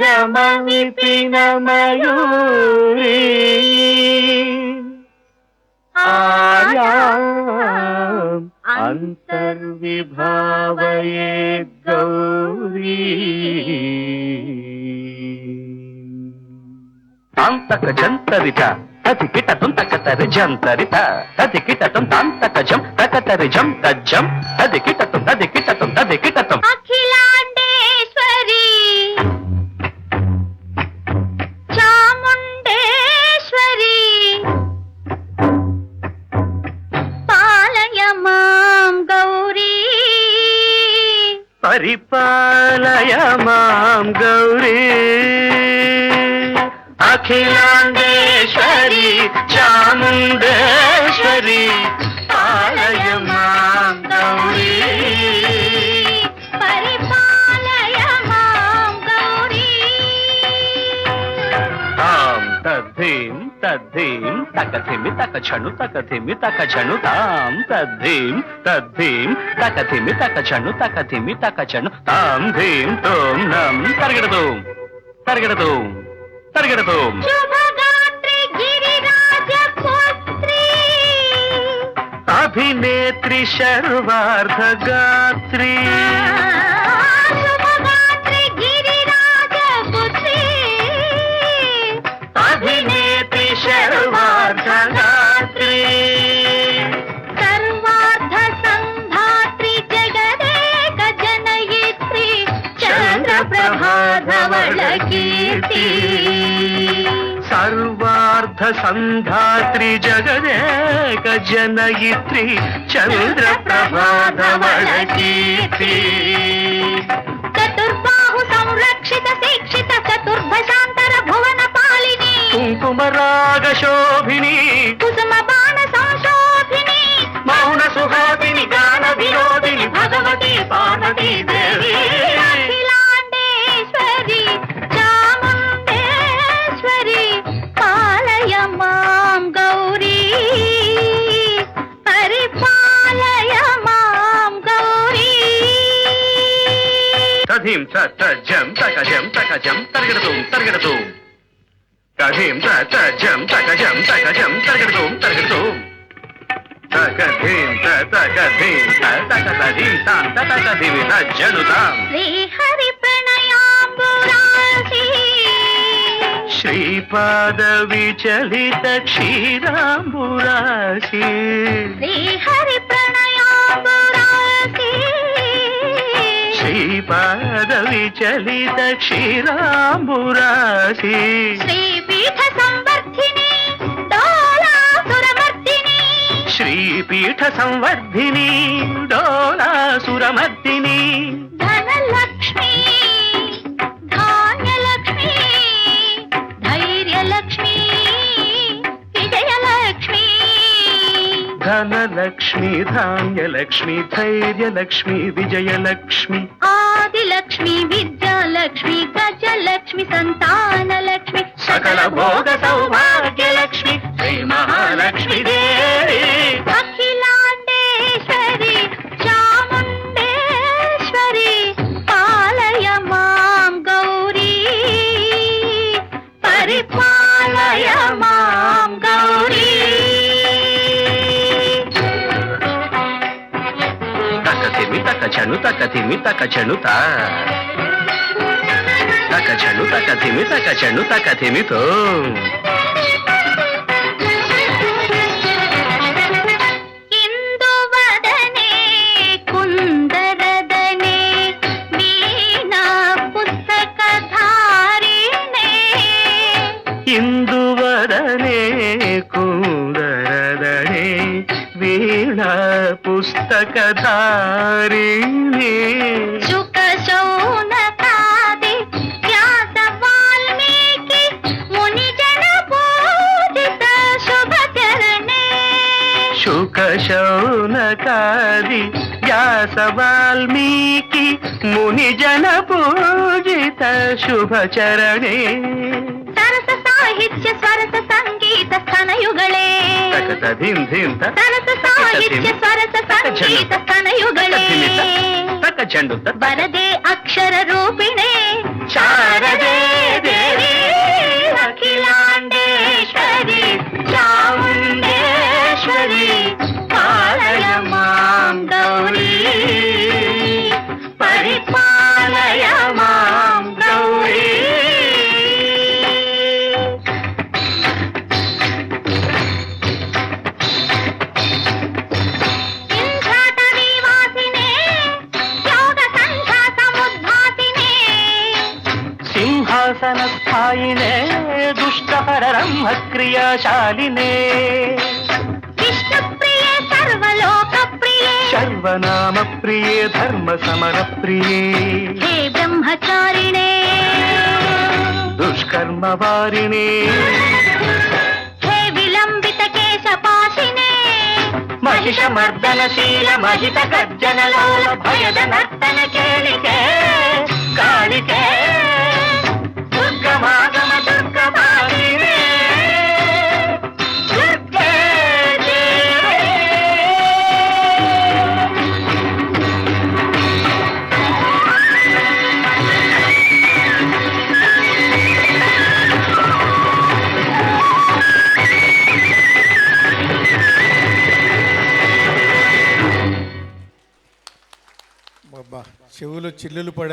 ఆగమవిపిన మయూరీ ఆయాం అంతర్విభావయే గౌరీ తాంతక జంతరిత తతి కిటతం తకతరి జంతరిత తతి కిటతం తాంతక జం తకతరి జం తజ్జం తది కిటతం తది కిటతం తది కిటతం అఖిలాండేశ్వరి చాముండేశ్వరి పాలయ మాం గౌరీ పరిపాలయ మాం గౌరీ అఖిలాండేశ్వరి చాముండేశ్వరి పాలయ మాం గౌరీ పరిపాలయ మాం గౌరీ తాం తద్ధీం తద్ధీం తకథిమి తకచను తకథిమి తకచను తాం తద్ధీం తద్ధీం తకథిమి తకచను తకథిమి తకచను తాం ధీం తోం నం తరగడదు తరగడదు తరగడదు శుభగాత్రి గిరిరాజ పుత్రి అభినేత్రి శర్వార్ధగాత్రి శుభగాత్రి గిరిరాజ పుత్రి అభినేత్రి శర్వార్ధగాత్రి సర్వార్ధ సంధాత్రి జగదేక జనయిత్రి చంద్రప్రభాధవళ కీర్తి సర్వార్ధ సంధాత్రి జగదేక జనయిత్రి చంద్రప్రభాధవళ కీర్తి చతుర్బాహు సంరక్షిత శిక్షిత చతుర్భశాంతర భువన పాలిని కుంకుమరాగ శోభిని కుసుమ బాణ సంశోభిని మౌన సుహాసిని గాన వినోదిని భగవతి పార్వతీ దేవి అఖిలాండేశ్వరి చాముండేశ్వరి పాలయ మాం గౌరీ పరిపాలయ మాం గౌరీ తధీం తజం తకజం తకజం తరగడదు తరగడదు తధీం తజం తకజం తకజం తరగడదు తరగడదు తకధీం తకధీం తకధీం తాం తకధీం తజ్జనుతాం శ్రీహరి ప్రణయాంబురాసి శ్రీపాద విచలిత క్షీరాంబురాశి శ్రీహరి ప్రణయాంబురాసి శ్రీపాద విచలిత క్షీరాంబురాశి శ్రీపీఠ సంవర్ధిని డోలాసురమర్దిని శ్రీపీఠ సంవర్ధిని డోలాసురమర్దిని ధనలక్ష్మి ధాన్యలక్ష్మి ధైర్యలక్ష్మి విజయలక్ష్మి ధనలక్ష్మి ధాన్యలక్ష్మి ధైర్యలక్ష్మి విజయలక్ష్మి ఆదిలక్ష్మి విద్యాలక్ష్మి గజలక్ష్మి సంతానలక్ష్మి సకల భోగ సౌభాగ్యలక్ష్మి శ్రీ మహాలక్ష్మి దేవి అఖిలాండేశ్వరి చాముండేశ్వరి పాలయ మాం గౌరీ పరిపాలయ మాం గౌరీ తకతిమి తకచను తకతిమి తకచను తకచను తకతిమి తకచను తకతిమితో ఇందువదనే కుందరదనే వీణా పుస్తకధారిణే ఇందువరనే కుందరదనే వీణా పుస్తకధారిణి శుక శౌనకాది వ్యాస వాల్మీకి మునిజన పూజిత శుభచరణే శుక శౌనకాది వ్యాస వాల్మీకి మునిజన పూజిత శుభచరణే సరస సాహిత్య స్వరస సంగీత ಸ್ತನಯುಗಳೇ తకతధిం ధిం సరస సాహిత్య స్వరస సంగీత ಸ್ತನಯುಗಳೇ తకచండు వరదే అక్షర రూపిణే దుశ్శాసన స్థాయినే దుష్టపరబ్రహ్మ క్రియాశాలినే విష్ణుప్రియే సర్వలోక ప్రియే సర్వనామ ప్రియే ధర్మ సమర ప్రియే హే బ్రహ్మచారిణే దుష్కర్మ వారిణే హే విలంబిత కేశపాశినే మహిషమర్దనశీల మహిత గర్జనలోల భయద నర్తన కేళికే కాళికే దుర్గమాగమ దుర్గమాలినే దుర్గే దేవే. అబ్బా చెవులు చిల్లులు పడే